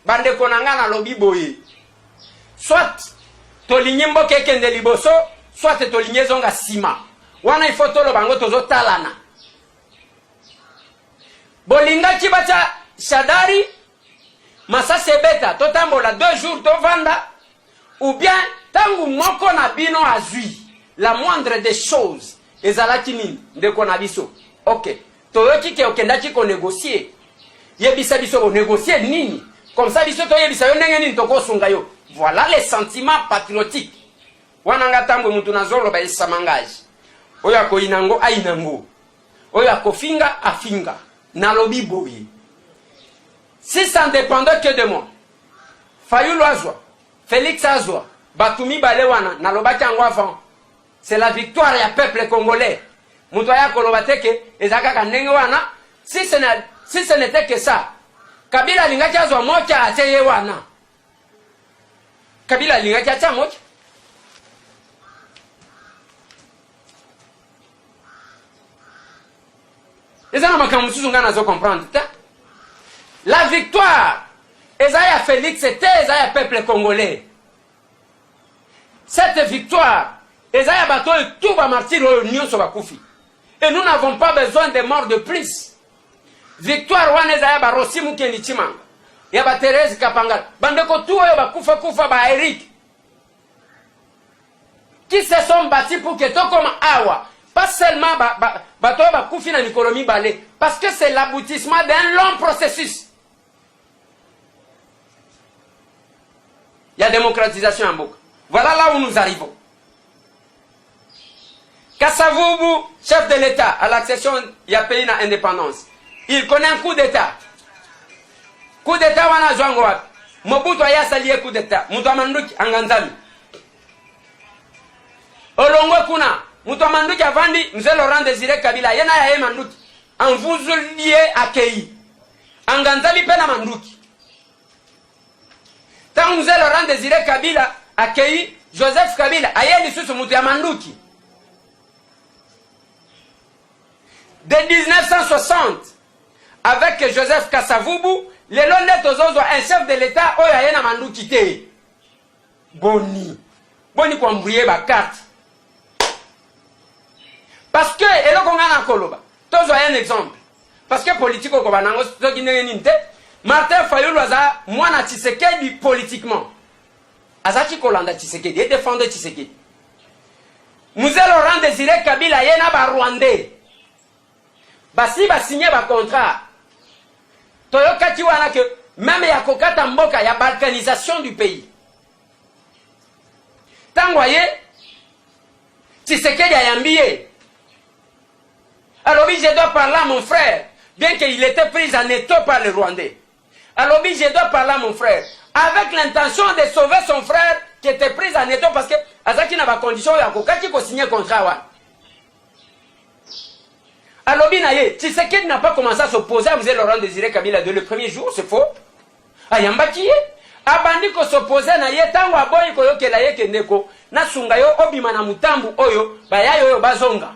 bande konanga na lobi boye. Soit tolinye mboke kende liboso, soit tolinye zonga sima. Wana il faut tolo bango tozo talana. Bolinga chibacha shadari, masa sebeta, totambola 2 jours to vanda, ou bien tangu moko na bino azui, la moindre des choses, ezalaki nini, ndeko na biso. Ok, toyoki ke okendachi ko négocier. Yebisa biso ko négocier nini? Comme ça biso to yebisa yo ndenge nini toko sunga yo. Voilà les sentiments patriotiques. Wananga tambo mutu nazolo ba esamangaji. Oya ko inango ainango. Oya ko finga afinga. Na lobi boye. Si ça ne dépendait que de moi, Fayulu Azwa, Félix Azwa, Batumi Balewana, na lobaki yango avant. C'est la victoire ya peuple congolais. Mutu aya ko lobateke ezaka kanenge wana. Si ce n'était que ça, Kabila lingaki azwa mocha ateye wana. Kabila lingaki acha mocha. Comprendre. La victoire, Esaïa Félix, c'était Esaïa peuple congolais. Cette victoire, Esaïa Bato et tout va martyr l'union sur la Koufi. Et nous n'avons pas besoin de morts de plus. Victoire, wan Esaïa Barossi Moukeni Chimanga. Yaba Thérèse Kapangal. Bandeko tout yaba Koufa ba Eric. Qui se sont bâtis pour que tout comme Awa. Pas seulement bato ba Koufi na l'économie balé. Parce que c'est l'aboutissement d'un long processus. Il y a démocratisation en boucle. Voilà là où nous arrivons. Kasavubu, chef de l'État, à l'accession, il y a pays na indépendance. Il connaît un coup d'État. Coup d'État, wana zwango wapi. Mobutu aya salié coup d'État. Mutu amanduki anganzami. Olongwe kuna. Mutu amanduki avandi, mzee Laurent Désiré Kabila. Yena ya ye manduki. Anvuzulie akei. Anganzami pena manduki. Tant mzee Laurent Désiré Kabila akei Joseph Kabila. Aye lisusu mutu ya manduki. De 1960, avec Joseph Kasavubu, les Londres Tozozo, un chef de l'État, oya na mandu quitté. Boni kwa mbouye ba carte. Parce que, et là qu'on a koloba, Tozo un exemple. Parce que politico ko banango soki ndenge ninte, Martin Fayulu aza mwana Tshisekedi politiquement. Azaki kolanda Tshisekedi, et défendre Tshisekedi. Mzee Laurent Désiré Kabila yena ba Rwandais. Basi ba signé ba contrat. Toyokati wana que même ya kokata mboka ya balkanisation du pays. Tangwaye Tshisekedi a yambié. Alors je dois parler à mon frère, bien qu'il était pris en étau par les Rwandais. Alors je dois parler à mon frère avec l'intention de sauver son frère qui était pris en étau parce que azaki na ba condition ya kokati ko signer contrat wana. Alors, Tshisekedi n'a pas commencé à s'opposer à M. Laurent Désiré Kabila dès le premier jour, c'est faux. Ayambaki, abandi ko s'opposer na ye tango aboyi ko yokela ye kendeko na sunga yo obima na mutambu oyo baya yo bazonga.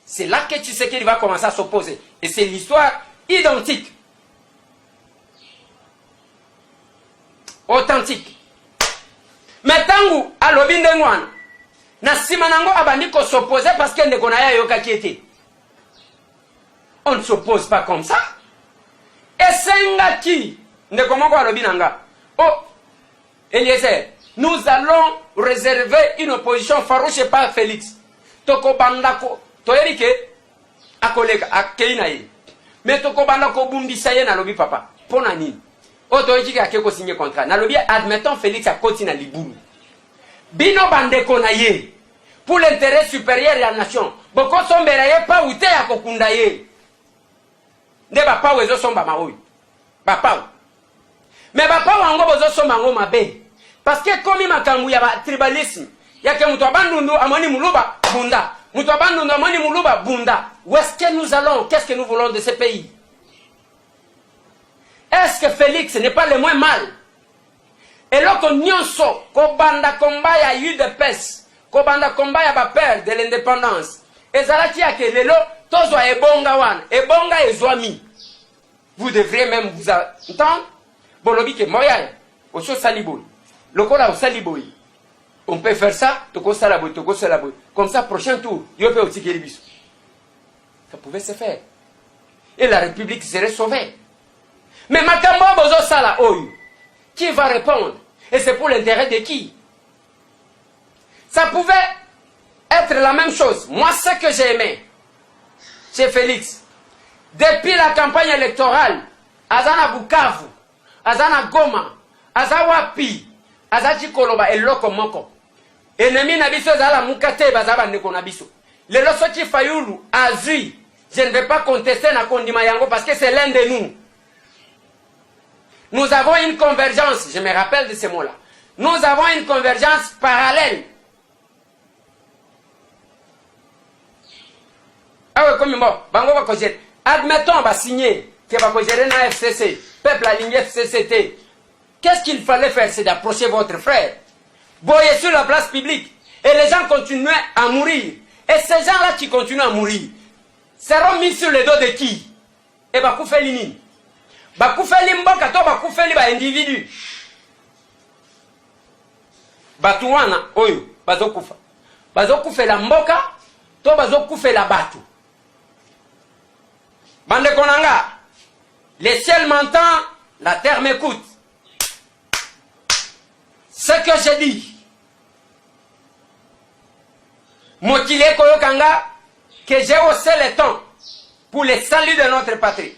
C'est là que Tshisekedi va commencer à s'opposer et c'est l'histoire identique. Authentique. Mais tango alobi ndengwana na simanango abandi ko s'opposer parce que ndeko na ya yo kakiete. On ne s'oppose pas comme ça. Et Sengaki, ne comment quoi le binanga. Oh, Eliezer, nous allons réserver une opposition farouche par Félix. Toko bandako, toerike, a collègue, a keinaye. Mais toko bandako bundisaye na lobi papa. Ponani. Oh, toerike a keko signé contrat. Na lobi, admettons Félix a continué à libulu. Bino bandeko na ye. Pour l'intérêt supérieur de la nation. Boko somberaye pa ute a kokundaye. Ne ba pa wezo somba maoui. Ba pa. Mais ba pa wango bozo somba ngo mabe. Parce que comme makambu ya ba tribalisme, ya ke muto abandundu amoni muluba bunda. Muto abandundu amoni muluba bunda. Où est-ce que nous allons? Qu'est-ce que nous voulons de ce pays? Est-ce que Félix n'est pas le moins mal? Et là qu'on nyonso, ko banda komba ya UDPS, ko banda komba ya ba père de l'indépendance. Et zalaki ya ke lelo tozo ebonga wana, ebonga ezwami. Vous devriez même vous entendre. bolobi ke moya oso saliboy lokola o saliboy on peut faire ça toko salaboy comme ça prochain tour yo pe otikeli biso. Ça pouvait se faire et la République serait sauvée. Mais makambo bozo sala oyo qui va répondre et c'est pour l'intérêt de qui? Ça pouvait être la même chose. Moi, ce que j'ai aimé chez Félix, depuis la campagne électorale, Azana Bukavu, Azana Goma, Azawapi, Azachi Koloba, et Loko Moko. Ennemi Nabiso Zala Mukate, Bazaba Neko Nabiso. Le Losoti Fayoulou, Azui, je ne vais pas contester Nakondi Mayango parce que c'est l'un de nous. Nous avons une convergence, je me rappelle de ces mots-là. Nous avons une convergence parallèle. Ah oui, comme bon, Bango va cogérer. Admettons, on va signer qu'il va cogérer dans FCC, peuple aligné FCCT. Qu'est-ce qu'il fallait faire? C'est d'approcher votre frère. Boyer sur la place publique. Et les gens continuaient à mourir. Et ces gens-là qui continuent à mourir seront mis sur le dos de qui? Et Bakoufeli Nini. Bakoufeli Mboka, to Bakoufeli ba individu. Batouana, oyo, Bazokoufa. Bazokoufa la Mboka, to Bazokoufa la Batu. Bande Konanga, le ciel m'entend, la terre m'écoute. Ce que je dis, Motile Koyokanga, que j'ai haussé le temps pour le salut de notre patrie.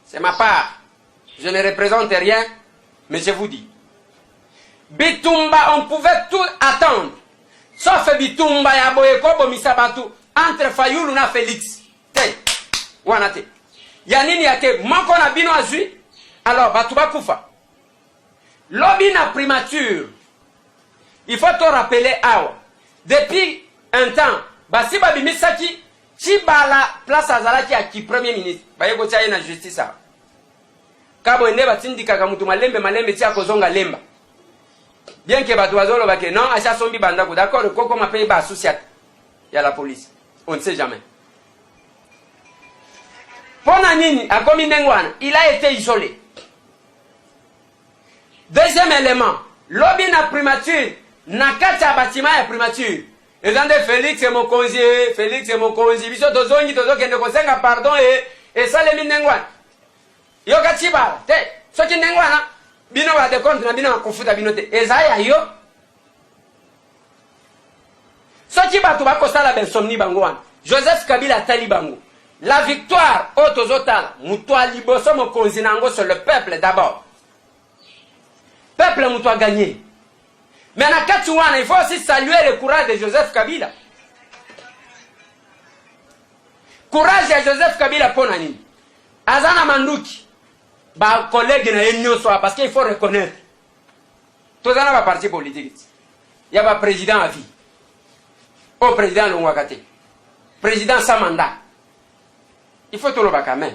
C'est ma part. Je ne représente rien, mais je vous dis. Bitumba, on pouvait tout attendre. Sauf Bitumba et Aboyeko Bomisabatu entre Fayoulou na Félix. Wanate. Yanini yake manko na bino azui. Alors batuba kufa. Lobby na primature. Il faut te rappeler awa. Depuis un temps, basi babimisaki chibala place azalaki ya ki premier ministre. Bayeko chaye na justice a. Kabo ende batindika kamutu malembe tia kozonga lemba. Bien que batu bazolo bake non, acha sombi bandako d'accord, koko mapaye ba associate. Il y a la police. On ne sait jamais. Ponanini, à Komindengwana, il a été isolé. Deuxième élément, lobby na primature, na kata bâtiment ya primature. Et dans Félix et mon conseiller, biso tozongi tozokende kosenga pardon et ça le Mindengwana. Yo kachibala, te, soki Ndengwana, bino ba de compte na bino kufuta bino te. Ezaya yo. Soki batu bakosala bensomni bangwana. Joseph Kabila Talibango. La victoire au Tozotal, Moutoua Liboso Mokonzinango sur le peuple d'abord. Peuple Moutoua gagné. Mais à Katouana, il faut aussi saluer le courage de Joseph Kabila. Courage de Joseph Kabila Ponani. Azana Mandouki. Ba collègue na yenyo soa parce qu'il faut reconnaître. Tozana ba parti politique. Il y a ba président à vie. Au président Longwakate. Président Samanda. Il faut tout le bac quand même.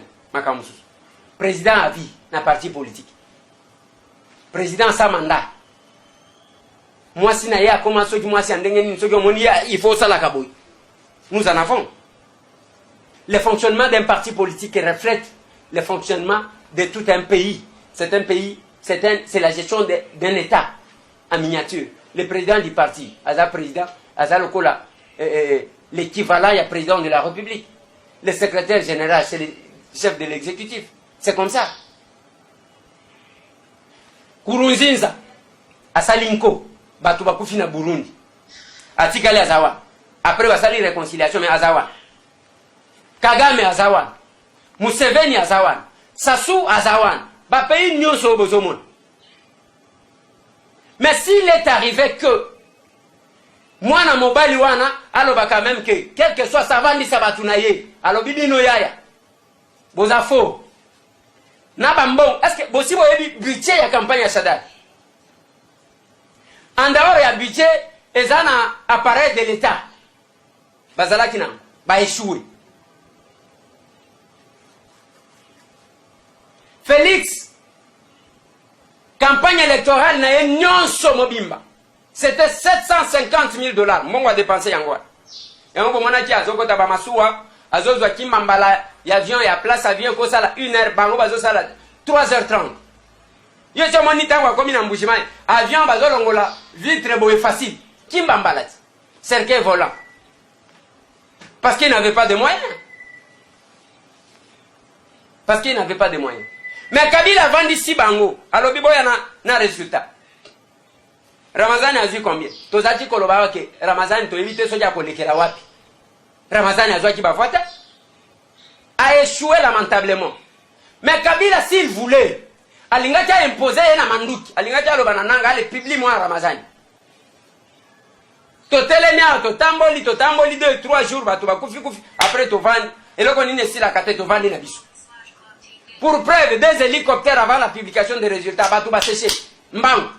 Président à vie dans parti politique. Président sans mandat. Moi, si il faut ça la cabouille. Nous en avons. Le fonctionnement d'un parti politique reflète le fonctionnement de tout un pays. C'est un pays, c'est la gestion d'un État en miniature. Le président du parti, Aza président, Aza Lokola, l'équivalent, il y a président de la République. Le secrétaire général, c'est le chef de l'exécutif. C'est comme ça. Kurunzinza, Asalinko, Batubakufi na Burundi. Atikale Azawa. Après, Basali réconciliation, mais Azawa. Kagame Azawan. Museveni Azawan. Sassou Azawan. Ba pays nyonso bozomon. Mais s'il est arrivé que moi na mobali wana aloba quand même que quel que soit savandi sabatunaye alobi bino yaya bozafo na bambon est-ce que bosibo yebi budget ya campagne ya Sadar en dehors ya budget ezana appareil de l'état bazalaki na ba échoué. Félix campagne électorale na nyonso mobimba. C'était 750 000 $. Mon va dépenser yango. Et on va dire azoko tabamasuwa, azozo kimambala, l'avion et à place avion ko sala 1 heure, bango bazo sala 3h30. Yo c'est mon itango comme une embouchement. Avion bazolongola vitre boy facile. Kimbambalati. Cercueil volant. Parce qu'il n'avait pas de moyens. Parce qu'il n'avait pas de moyens. Mais Kabila vend ici bango. Alors bibo yana na résultat. Ramazani a vu combien? Tozati koloba ke Ramazani to éviter soja kolekera wapi. Ramazani a qui bafata a échoué lamentablement. Mais Kabila s'il voulait, alingati a imposé na manduki, alingati a lobananga le publie moi Ramazani. Totelemia to tamboli 2-3 jours batu bakufi kufi après to vandi et là on ici la kate to vandi na biso. Pour preuve des hélicoptères avant la publication des résultats batu ba séché mbang.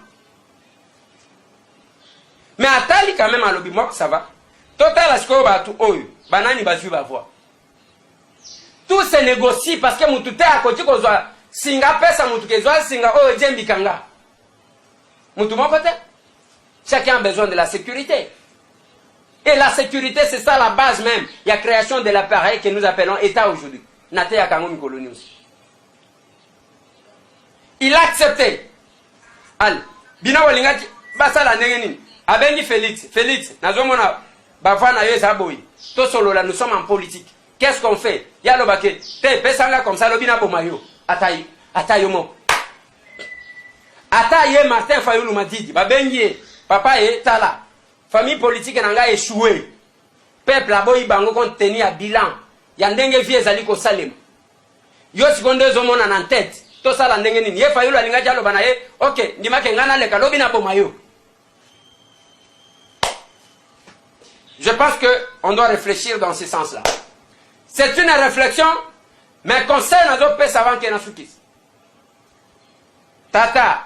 Mais atali quand même à lobby moi ça va. Total à ce que batu oyo banani bazu ba voir. Tout se négocie parce que mutu te akoti kozwa singa pesa mutu kezwa singa oyo jembi kanga. Mutu moko te. Chacun a besoin de la sécurité. Et la sécurité, c'est ça la base même. Il y a la création de l'appareil que nous appelons État aujourd'hui. Nate ya kango mikolonie aussi. Il a accepté. Al, bina walingati basa la nengeni. Abengi Félix, nazomona bafana yo zaboyi. To solo là, nous sommes en politique. Qu'est-ce qu'on fait? Ya lo baké. Te pesanga comme ça lobina bomayo. Atayo mo. Ataye Martin Fayulu Madidi. Babengi papa et tala. Famille politique n'a échoué. Peuple a boyi bango compte tenu à bilan. Yandenge vie ezali ko salem. Yo seconde zomona en tête. To sala ndenge nini. Ye Fayulu alinga jalo bana ye. OK, ndima ke ngana le kalobi na bomayo. Je pense que on doit réfléchir dans ce sens-là. C'est une réflexion, mais conseil n'a pas fait avant qu'il y ait un tata,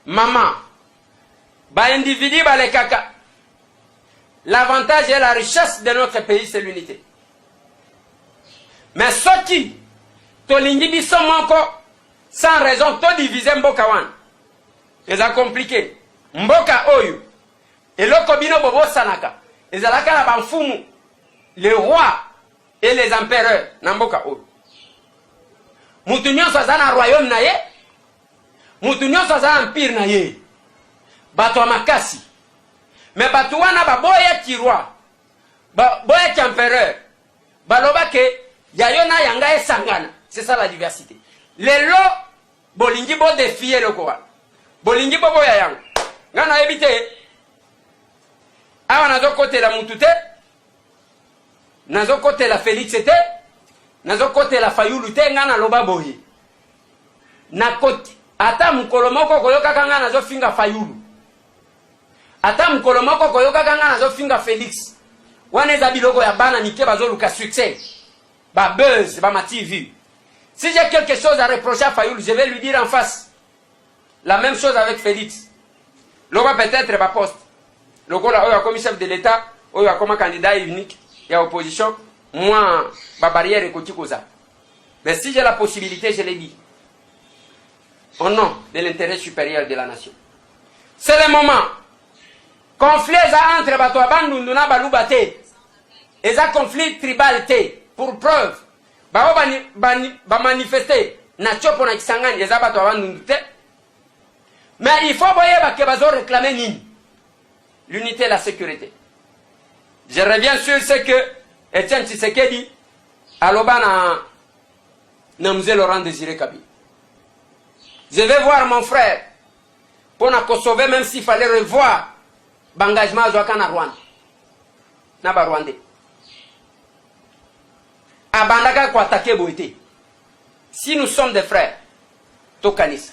maman, ba individu, ba les caca. L'avantage et la richesse de notre pays, c'est l'unité. Mais ce qui, to lingibi somoko, sans raison, to diviser mboka wan. C'est compliqué. Mboka oyu. Et le kobino bobo sanaka. Et zalaka la banfumu. Les rois et les empereurs. Namboka oyu. Mutunyon sazana royaume na ye. Mutunyon sazana empire na ye. Bato makasi. Mais bato wana ba boya ki roi. Boya ki empereur. Baloba ke yayona yanga esangana. C'est ça la diversité. Les lots bolingi bo défier le quoi. Bolingi bo boya yang. Ngana ebite. Awa nazo kote la mutute. Nazo kote la Félix te. Nazo kote la Fayulu te ngana loba boye. Na kote ata mukolomoko koyoka kanga nazo finga Fayulu. Ata mukolomoko koyoka kanga nazo finga Félix. Wane za biloko ya bana nike bazo luka succès. Ba buzz, ba ma TV. Si j'ai quelque chose à reprocher à Fayulu, je vais lui dire en face. La même chose avec Félix. L'on peut-être ba poste. Le gars là, comme chef de l'État, ou comme candidat unique, il y a opposition. Moi, ma barrière est côté cosa. Mais si j'ai la possibilité, je l'ai dit. Au nom de l'intérêt supérieur de la nation. C'est le moment. Conflit entre Batoabandu Nduna Balubate. Et ça conflit tribal pour preuve. Ba manifester. Na chopo na kisangani. Et ça Batoabandu Ndute. Mais il faut que bazo réclamer nini. L'unité et la sécurité. Je reviens sur ce que Etienne Tshisekedi a l'oba na Mzee Laurent Désiré Kabila. Je vais voir mon frère pour nous sauver, même s'il fallait revoir l'engagement à Rwanda. Naba Rwandais. Abandaka kwa attaquer Boité. Si nous sommes des frères, Tokanis.